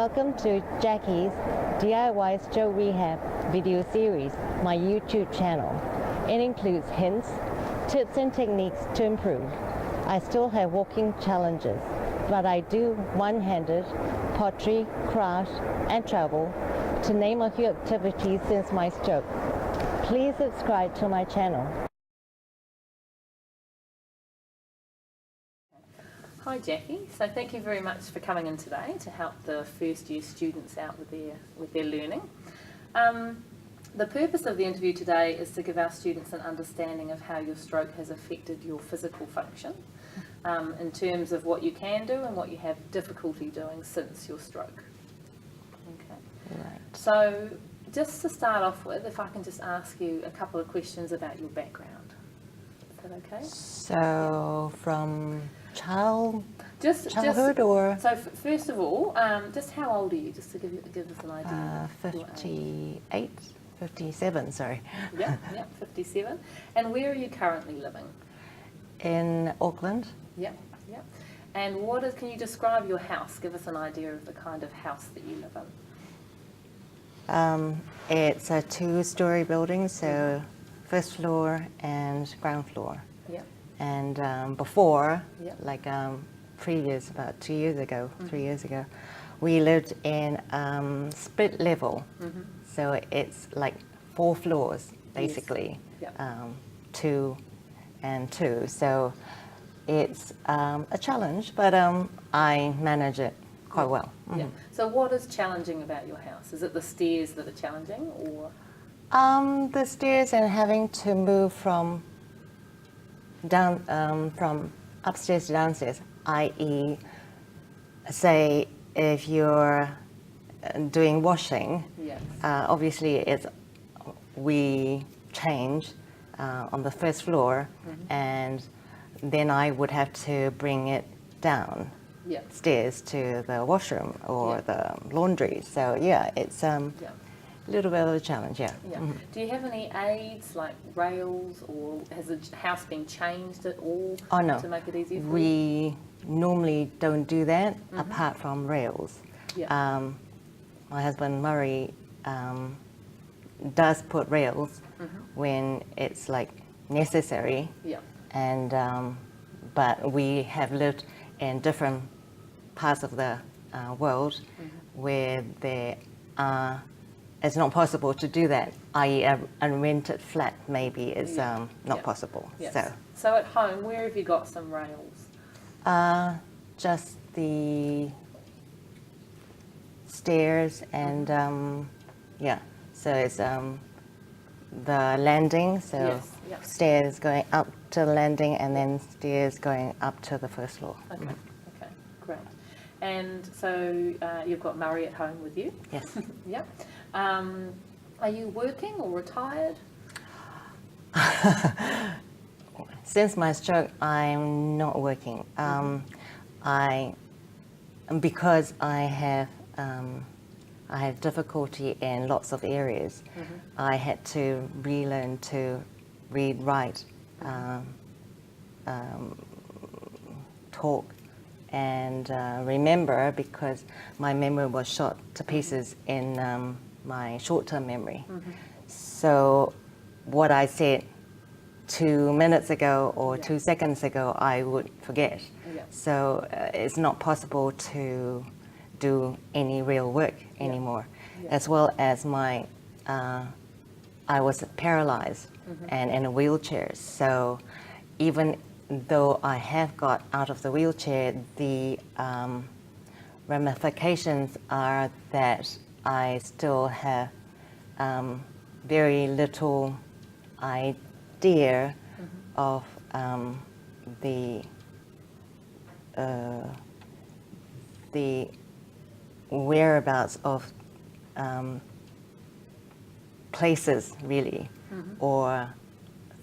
Welcome to Jacqui's DIY Stroke Rehab video series, my YouTube channel. It includes hints, tips and techniques to improve. I still have walking challenges, but I do one-handed, pottery, craft and travel, to name a few activities since my stroke. Please subscribe to my channel. Hi Jacqui, so thank you very much for coming in today to help the first year students out with their learning. The purpose of the interview today is to give our students an understanding of how your stroke has affected your physical function in terms of what you can do and what you have difficulty doing since your stroke. Okay. Right. So just to start off with, if I can just ask you a couple of questions about your background. Is that okay? So from childhood or? So first of all, just how old are you, just to give us an idea? 58, 57, sorry. Yeah, 57. And where are you currently living? In Auckland. Yeah. And can you describe your house? Give us an idea of the kind of house that you live in. It's a two-story building, so first floor and ground floor. Yeah. And before, Yeah. like previous, about 2 years ago, 3 years ago, we lived in split level. So it's like 4 floors, basically, Yes. Yeah. 2 and 2. So it's a challenge, but I manage it quite well. Yeah. So what is challenging about your house? Is it the stairs that are challenging, or? The stairs and having to move from upstairs to downstairs, i.e., say if you're doing washing, Yes. Obviously we change on the first floor, and then I would have to bring it down stairs to the washroom or the laundry. So yeah, it's a little bit of a challenge. Yeah. Do you have any aids like rails, or has the house been changed at all to make it easier for you? We normally don't do that apart from rails. Yeah. My husband Murray does put rails when it's like necessary. Yeah. And but we have lived in different parts of the world where it's not possible to do that, i.e. a rented flat maybe is not possible. Yes. So at home, where have you got some rails? Just the stairs and so it's the landing, so stairs going up to the landing and then stairs going up to the first floor. Okay, great. And so you've got Murray at home with you? Yes. Yep. Are you working or retired? Since my stroke, I'm not working. Because I have difficulty in lots of areas. I had to relearn to read, write, talk, and remember, because my memory was shot to pieces in my short-term memory. So what I said 2 minutes ago or 2 seconds ago, I would forget. So it's not possible to do any real work anymore. As well as I was paralyzed and in a wheelchair. So even though I have got out of the wheelchair, the ramifications are that I still have very little idea of the whereabouts of places, really, or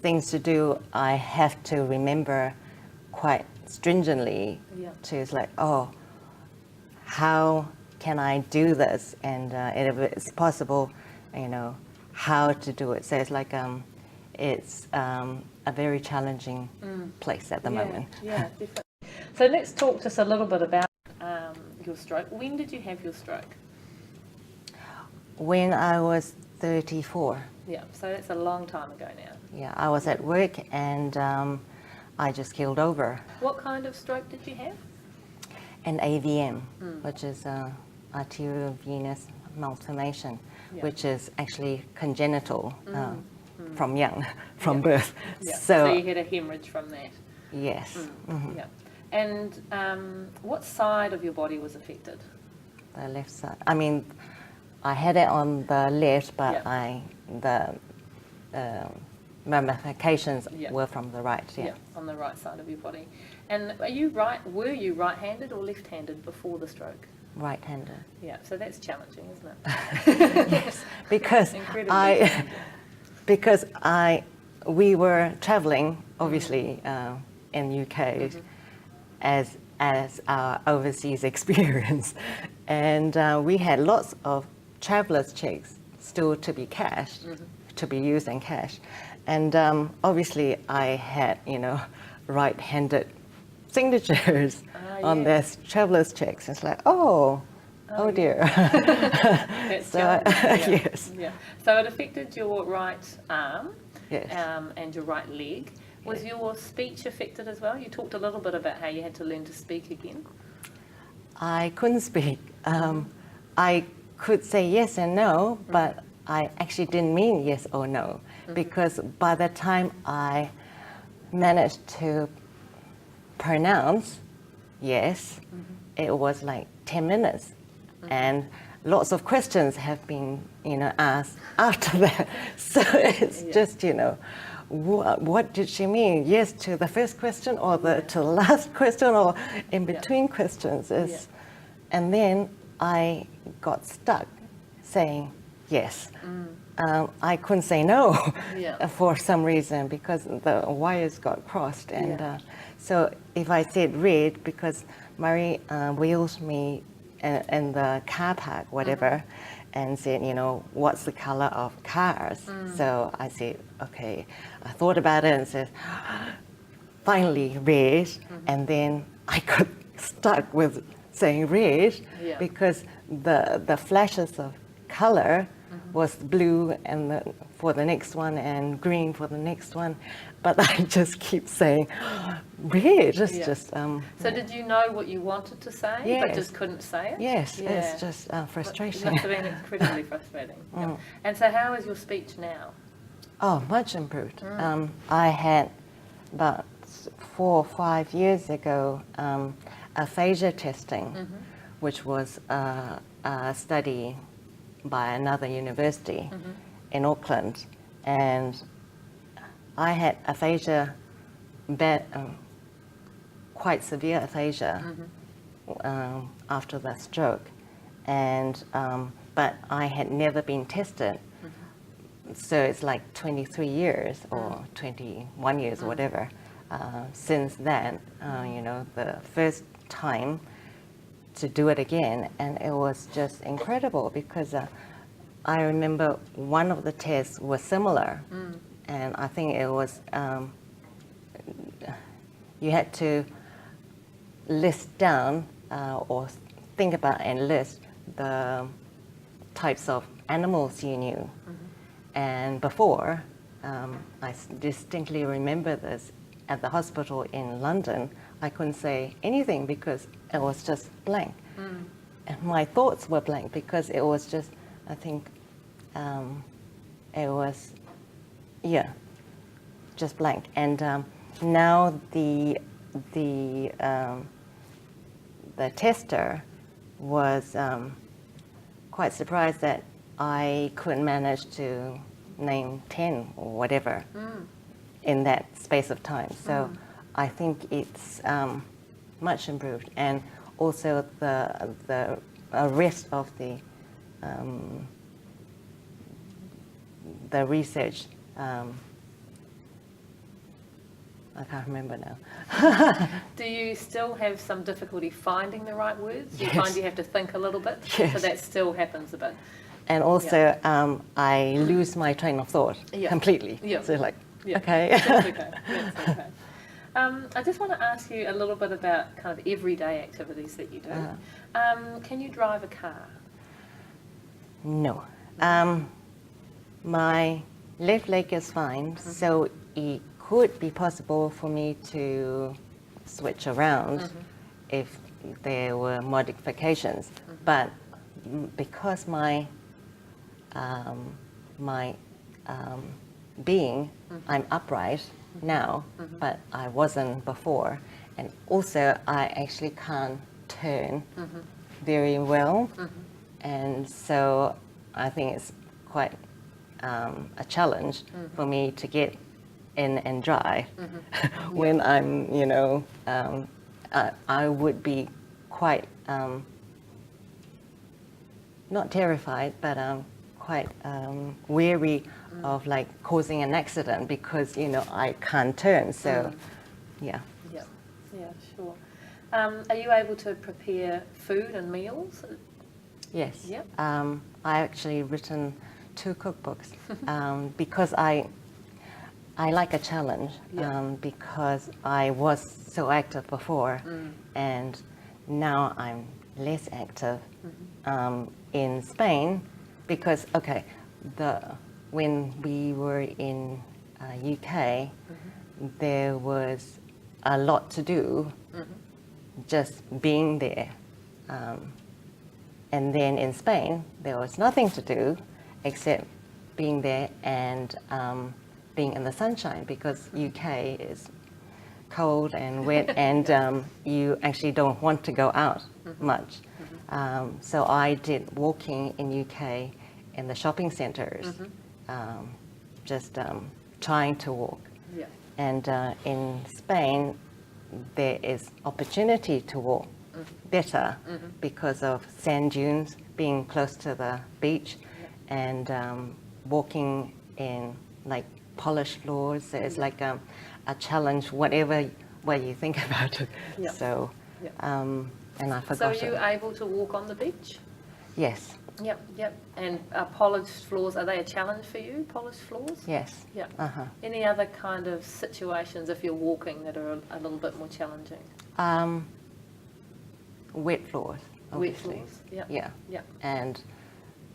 things to do. I have to remember quite stringently to, it's like, oh, how can I do this? And if it's possible, how to do it. So it's like, it's a very challenging place at the moment. Yeah, definitely. So let's talk just a little bit about your stroke. When did you have your stroke? When I was 34. Yeah, so that's a long time ago now. Yeah, I was at work and I just keeled over. What kind of stroke did you have? An AVM, which is arteriovenous malformation, Yeah. which is actually congenital from young, from Yeah. birth. Yeah. So you had a hemorrhage from that. yes, Yeah. And what side of your body was affected? the left side. I mean, I had it on the left, but Yeah. the ramifications Yeah. were from the right. Yeah. On the right side of your body. And were you right-handed or left-handed before the stroke? Right-handed. Yeah, so that's challenging, isn't it? Yes, because Incredibly we were traveling, obviously, in UK as our overseas experience, and we had lots of travelers' checks still to be cashed, to be used in cash, and obviously I had right-handed signatures on their travelers' checks. It's like, oh dear. That's So, challenging. Yeah. yes. Yeah. So it affected your right arm Yes. and your right leg. Was your speech affected as well? You talked a little bit about how you had to learn to speak again. I couldn't speak. I could say yes and no, but I actually didn't mean yes or no, because by the time I managed to pronounce yes, it was like 10 minutes. And lots of questions have been, asked after that. So it's just, what did she mean? Yes to the first question, or to the last question, or in between questions. And then I got stuck saying yes. I couldn't say no for some reason, because the wires got crossed. And so if I said red, because Murray wheels me in the car park, whatever, and said, what's the color of cars? So I said, okay. I thought about it and said, finally red. And then I got stuck with saying red because the flashes of color was blue and for the next one and green for the next one, but I just keep saying red. So did you know what you wanted to say, but just couldn't say it? Yes, it's just frustrating. It must have been incredibly frustrating. Yeah. And so how is your speech now? Oh, much improved. I had about 4 or 5 years ago aphasia testing, which was a study by another university in Auckland, and I had aphasia, quite severe aphasia after the stroke, and but I had never been tested. So it's like 23 years or 21 years or whatever since then, the first time to do it again, and it was just incredible because I remember one of the tests was similar, and I think it was you had to list down or think about and list the types of animals you knew. And before, I distinctly remember this, at the hospital in London, I couldn't say anything because it was just blank. And my thoughts were blank because it was just, I think, it was, just blank. And now the tester was quite surprised that I couldn't manage to name 10 or whatever in that space of time. So I think it's much improved, and also the rest of the research. I can't remember now. Do you still have some difficulty finding the right words? Do you Yes. find you have to think a little bit? Yes. So that still happens a bit. And also, I lose my train of thought completely. Yeah. So like, Yeah. okay. That's okay. That's okay. I just want to ask you a little bit about kind of everyday activities that you do. Can you drive a car? No. My left leg is fine, so it could be possible for me to switch around if there were modifications. But because my being, I'm upright now, but I wasn't before. And also, I actually can't turn very well. And so I think it's quite a challenge for me to get in and drive when I'm, you know, I would be quite, not terrified, but quite wary of like causing an accident because, you know, I can't turn. So, yeah. Yeah, sure. Are you able to prepare food and meals? Yes. Yep. I actually written 2 cookbooks because I like a challenge because I was so active before and now I'm less active in Spain because, okay, when we were in UK, there was a lot to do just being there. And then in Spain, there was nothing to do except being there and being in the sunshine because UK is cold and wet and you actually don't want to go out much. So I did walking in UK in the shopping centres, just trying to walk. Yeah. And in Spain, there is opportunity to walk better because of sand dunes being close to the beach and walking in like polished floors. So it's like a challenge, whatever way you think about it. Yep. So, Yep. and I So forgot are you it. able to walk on the beach? Yes, Yep. And polished floors, are they a challenge for you, polished floors? yes. Yeah. Uh-huh. Any other kind of situations if you're walking that are a little bit more challenging? Wet floors, obviously. Wet floors, Yeah. Yeah. And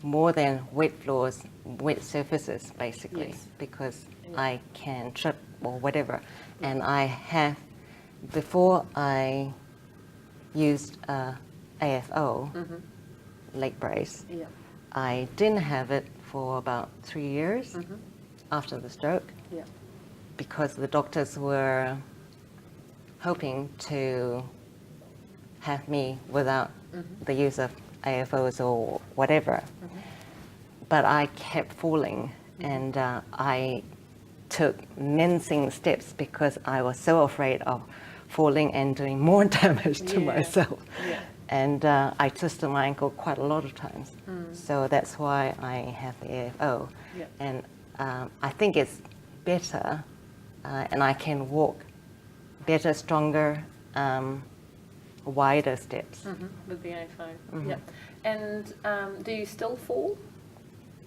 more than wet floors, wet surfaces, basically, Yes. because Yeah. I can trip or whatever. And I have, before I used AFO, leg brace, Yeah. I didn't have it for about 3 years after the stroke Yeah. because the doctors were hoping to have me without the use of AFOs or whatever. But I kept falling and I took mincing steps because I was so afraid of falling and doing more damage to myself. Yeah. And I twisted my ankle quite a lot of times. So that's why I have the AFO. Yeah. And I think it's better and I can walk better, stronger, wider steps. With the AFO. Yeah. And do you still fall?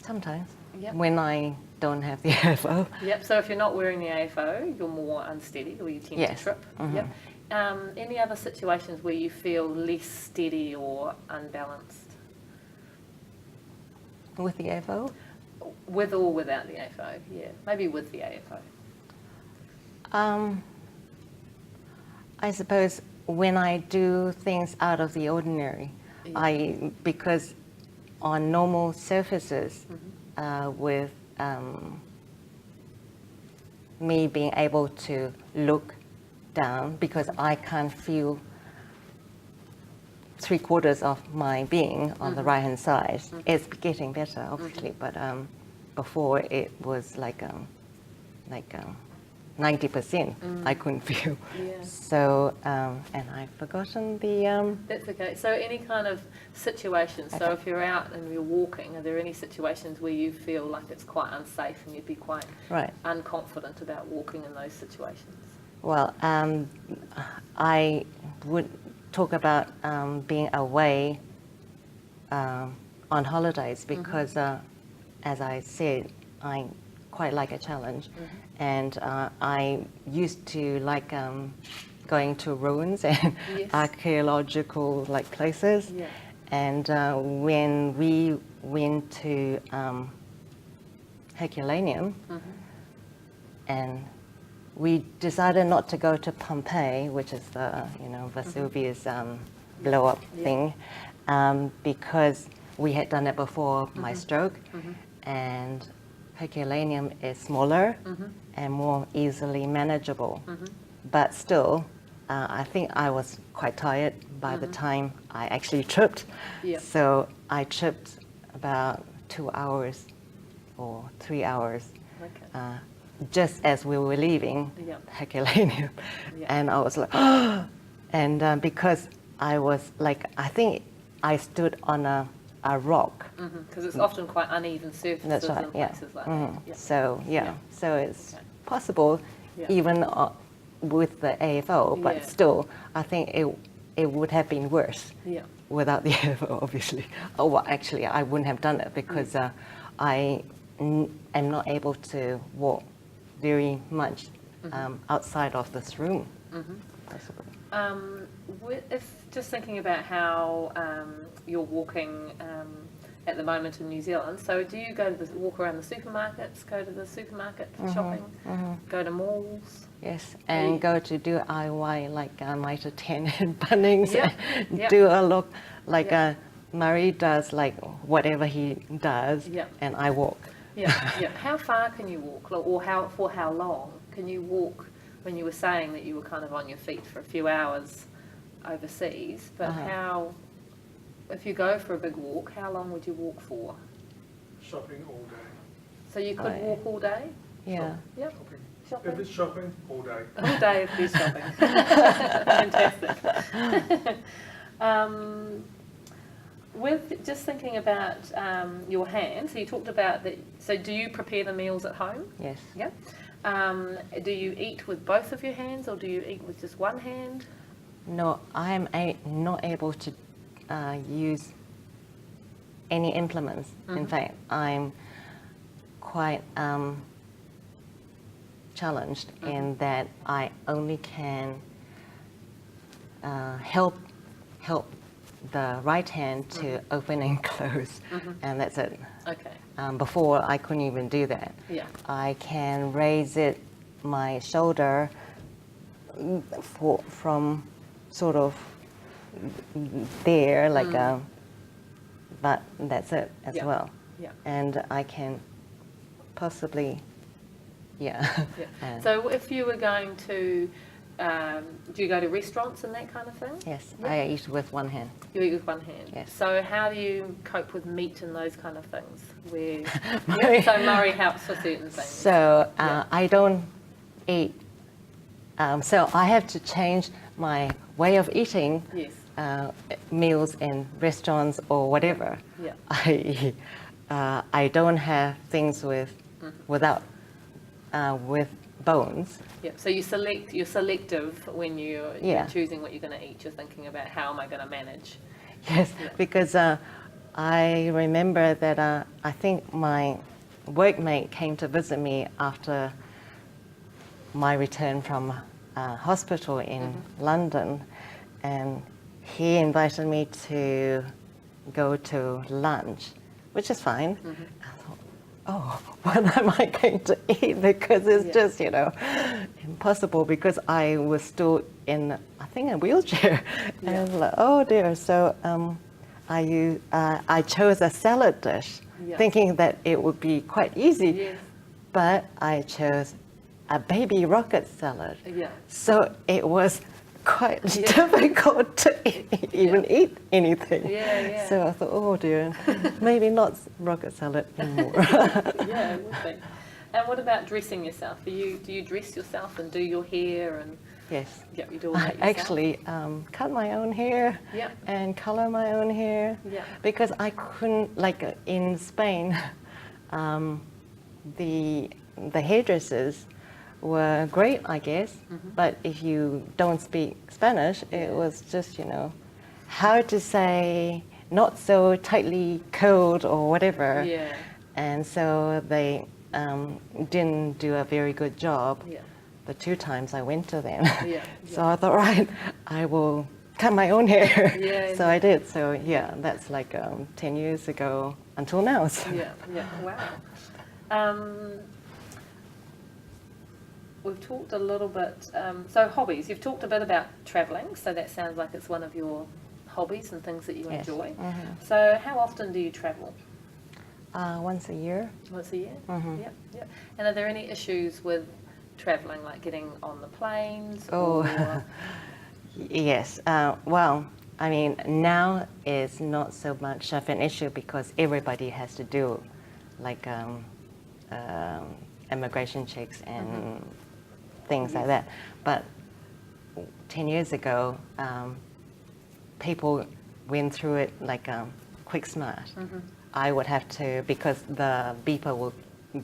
Sometimes Yep. when I don't have the AFO. Yep. So if you're not wearing the AFO, you're more unsteady or you tend Yes. to trip. Yep. Any other situations where you feel less steady or unbalanced? With the AFO? With or without the AFO? Yeah. Maybe with the AFO. I suppose when I do things out of the ordinary, because on normal surfaces with me being able to look down because I can't feel 3/4 of my being on the right hand side. It's getting better, obviously, but before it was like 90%. I couldn't feel. Yeah. So and I've forgotten the. That's okay. So any kind of situations, so if you're out and you're walking, are there any situations where you feel like it's quite unsafe and you'd be quite Right. unconfident about walking in those situations? Well, I would talk about being away on holidays because, as I said, I quite like a challenge. And I used to like going to ruins and Yes. archaeological like places. Yeah. And when we went to Herculaneum, and we decided not to go to Pompeii, which is the Vesuvius blow up thing, because we had done it before my stroke, and Herculaneum is smaller and more easily manageable. But still, I think I was quite tired by the time I actually tripped. Yep. So I tripped about 2 hours or 3 hours Okay. just as we were leaving Yep. Herculaneum. Yep. And I was like, and because I was like, I think I stood on a rock. Because it's often quite uneven surfaces That's right, in yeah. places like that. Yeah. So, Yeah. so it's Okay. possible Yeah. even with the AFO, but Yeah. still, I think it would have been worse Yeah. without the AFO, obviously. Oh, well, actually, I wouldn't have done it because I am not able to walk very much outside of this room. Possibly. If just thinking about how you're walking at the moment in New Zealand, so do you go to walk around the supermarkets, go to the supermarket for shopping, go to malls? Yes, and go to do IY like Mitre 10 and Bunnings, Yep, and yep. do a look like Yep. Murray does, like whatever he does, Yep. and I walk. Yeah, yeah. How far can you walk, or for how long can you walk? When you were saying that you were kind of on your feet for a few hours overseas, but how, if you go for a big walk, how long would you walk for? Shopping all day. So you could Right. walk all day? Yeah. Yep. Shopping. Shopping. If it's shopping, all day. All day if there's shopping. Fantastic. With just thinking about your hand, so you talked about that. So do you prepare the meals at home? Yes. Yeah. Do you eat with both of your hands, or do you eat with just one hand? No, I am not able to use any implements. In fact, I'm quite challenged in that I only can help the right hand to open and close, and that's it. Okay. Before, I couldn't even do that. Yeah. I can raise my shoulder from sort of there, like but that's it as Yeah. well. Yeah. And I can possibly, Yeah. So if you were going to, do you go to restaurants and that kind of thing? yes, Yeah. I eat with one hand. You eat with one hand. Yes. So how do you cope with meat and those kind of things? Where Murray- so Murray helps for certain things. So Yeah. I don't eat. So I have to change my way of eating Yes. meals in restaurants or whatever. Yeah. I don't have things without with bones. Yeah. So you're selective when you're Yeah. choosing what you're going to eat. You're thinking about how am I going to manage. Yes, Yeah. because I remember that I think my workmate came to visit me after my return from hospital in London, and he invited me to go to lunch, which is fine. I thought, oh, what am I going to eat? Because it's Yeah. just, impossible, because I was still in, I think, a wheelchair. And I was like, oh dear. So I chose a salad dish, Yeah. thinking that it would be quite easy. Yes. But I chose a baby rocket salad. Yeah. So it was quite difficult to even eat anything. Yeah, yeah. So I thought, oh dear, maybe not rocket salad anymore. Yeah, it would be. And what about dressing yourself? Do you dress yourself and do your hair and Yes. you do all I that yourself? actually cut my own hair Yep. and color my own hair Yeah. because I couldn't, like in Spain, the hairdressers were great, I guess, but if you don't speak Spanish, it was just, how to say not so tightly curled or whatever. Yeah. And so they didn't do a very good job Yeah. the 2 times I went to them. Yeah. So I thought, right, I will cut my own hair. Yeah, So I did. So yeah, that's like 10 years ago until now. So. Yeah. Yeah. Wow. We've talked a little bit, so hobbies, you've talked a bit about travelling, so that sounds like it's one of your hobbies and things that you Yes. enjoy. Mhm. So how often do you travel? Once a year. Once a year? Mhm. Yep, yep. And are there any issues with travelling, like getting on the planes? Oh. Or... Yes. Well, I mean, now it's not so much of an issue because everybody has to do like immigration checks and things like that. But 10 years ago, people went through it like quick smart. I would have to, because the beeper will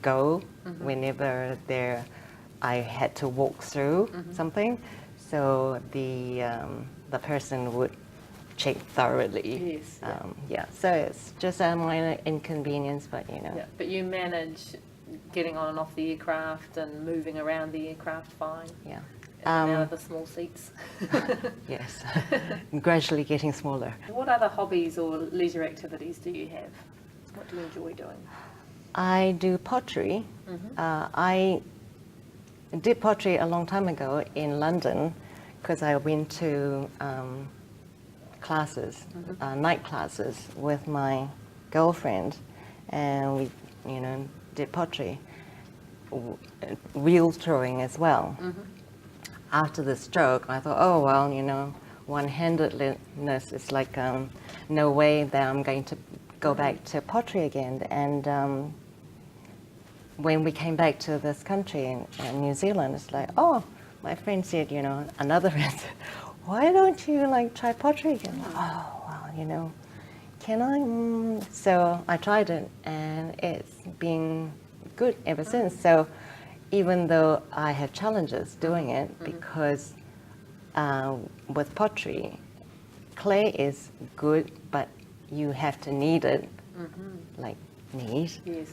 go whenever I had to walk through something. So the person would check thoroughly. Yes, yeah. Yeah, so it's just a minor inconvenience, but you know. Yeah, but you manage getting on and off the aircraft and moving around the aircraft fine? Yeah. In and out of the small seats? Yes, gradually getting smaller. What other hobbies or leisure activities do you have? What do you enjoy doing? I do pottery. I did pottery a long time ago in London because I went to classes, night classes with my girlfriend, and we, you know, did pottery, wheel throwing as well. After the stroke, I thought, oh well, you know, one-handedness is like no way that I'm going to go back to pottery again. And when we came back to this country in New Zealand, it's like, oh, my friend said, you know, another friend said, why don't you like try pottery again? Oh, well, you know, can I? So I tried it, and it's been good ever since. So even though I have challenges doing it, because with pottery, clay is good, but you have to knead it, like knead, Yes.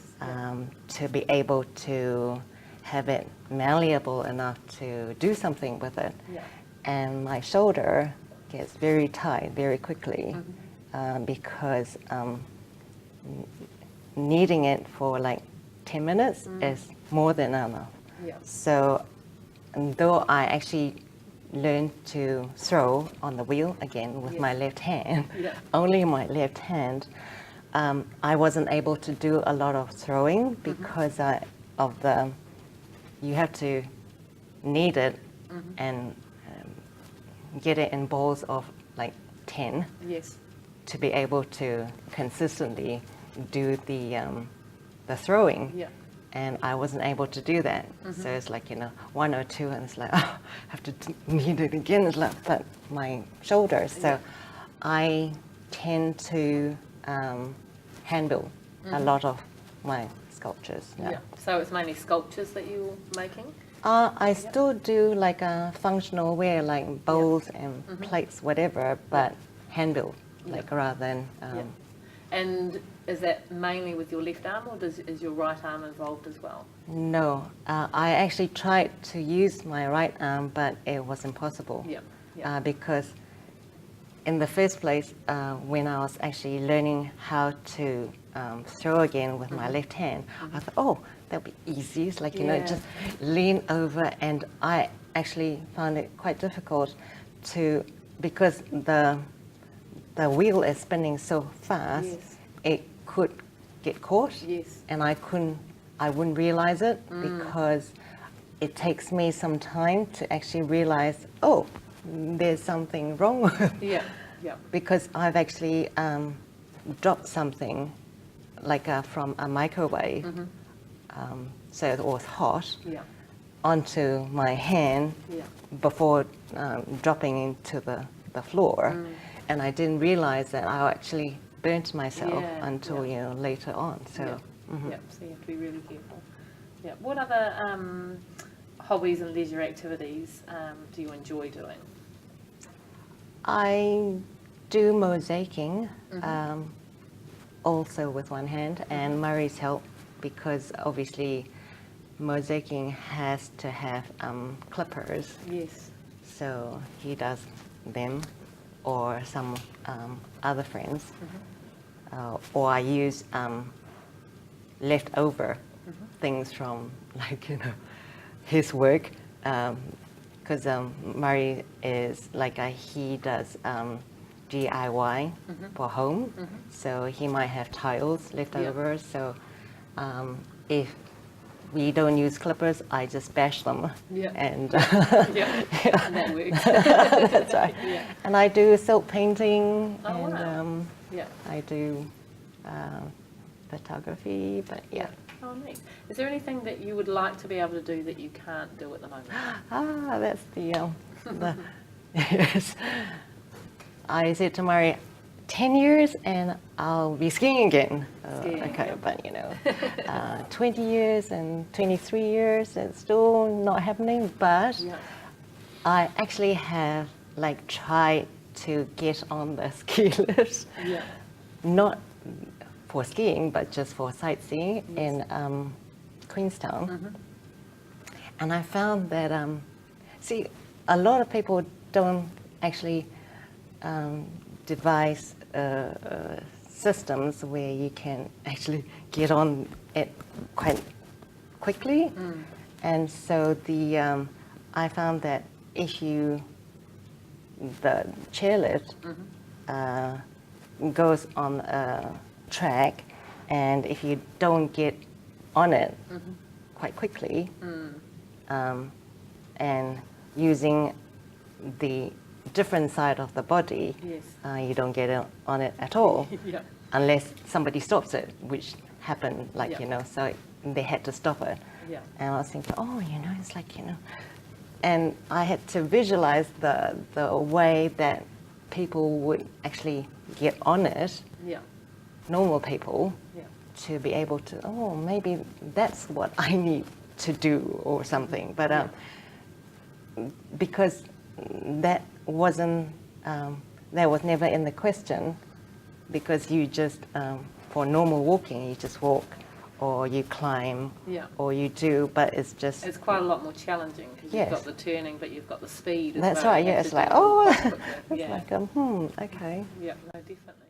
to be able to have it malleable enough to do something with it. Yeah. And my shoulder gets very tight very quickly because kneading it for like 10 minutes is more than enough. Yeah. So though I actually learned to throw on the wheel again with my left hand, only my left hand, I wasn't able to do a lot of throwing because you have to knead it and get it in balls of like 10 Yes. to be able to consistently do the throwing. Yeah. And I wasn't able to do that. So it's like, you know, 1 or 2, and it's like, oh, I have to knead it again. It's like, but my shoulders. So I tend to hand build a lot of my sculptures now. Yeah. So it's mainly sculptures that you're making? I still do like a functional wear, like bowls and plates, whatever, but hand built, like rather than. And is that mainly with your left arm, or is your right arm involved as well? No, I actually tried to use my right arm, but it was impossible. Yeah. Yeah. Because in the first place, when I was actually learning how to throw again with my left hand, I thought, oh, that'll be easy. It's like, you know, just lean over, and I actually found it quite difficult to, because the wheel is spinning so fast, it could get caught, and I wouldn't realize it because it takes me some time to actually realize, oh, there's something wrong with it. Yeah. Yeah. Because I've actually dropped something like from a microwave, so it was hot, onto my hand before dropping into the floor. And I didn't realize that I actually burnt myself until you know, later on. So, so you have to be really careful. Yeah. What other hobbies and leisure activities do you enjoy doing? I do mosaicing also with one hand, and Murray's help because obviously mosaicing has to have clippers. Yes. So he does them, or some other friends, or I use leftover things from, like, you know, his work, because Murray is like he does DIY for home, so he might have tiles left over. So if we don't use clippers, I just bash them. Yeah. And Yeah. And that works. that's right. Yeah. And I do silk painting, Oh, and wow. Yeah. I do photography, but yeah. Oh, neat. Is there anything that you would like to be able to do that you can't do at the moment? That's the yes. I said to Murray, 10 years and I'll be skiing again. Skiing, Okay, yeah. but you know, 20 years and 23 years, it's still not happening. But Yeah. I actually have like tried to get on the ski lift, Yeah. not for skiing, but just for sightseeing in Queenstown. And I found that, see, a lot of people don't actually devise systems where you can actually get on it quite quickly. And so I found that if the chairlift goes on a track, and if you don't get on it quite quickly, and using the different side of the body, Yes. you don't get on it at all, Yeah. unless somebody stops it, which happened, like, Yeah. you know, so they had to stop it. Yeah. And I was thinking, oh, you know, it's like, you know, and I had to visualize the way that people would actually get on it, Yeah. normal people, Yeah. to be able to, oh, maybe that's what I need to do or something. But because that wasn't, that was never in the question, because you just, for normal walking, you just walk, or you climb, Yeah. or you do, but it's just, It's quite a lot more challenging because Yes. you've got the turning, but you've got the speed as that's well. right, You yeah, have it's to like, do it oh, quite quickly. it's Yeah. like, okay. Yeah, no, definitely.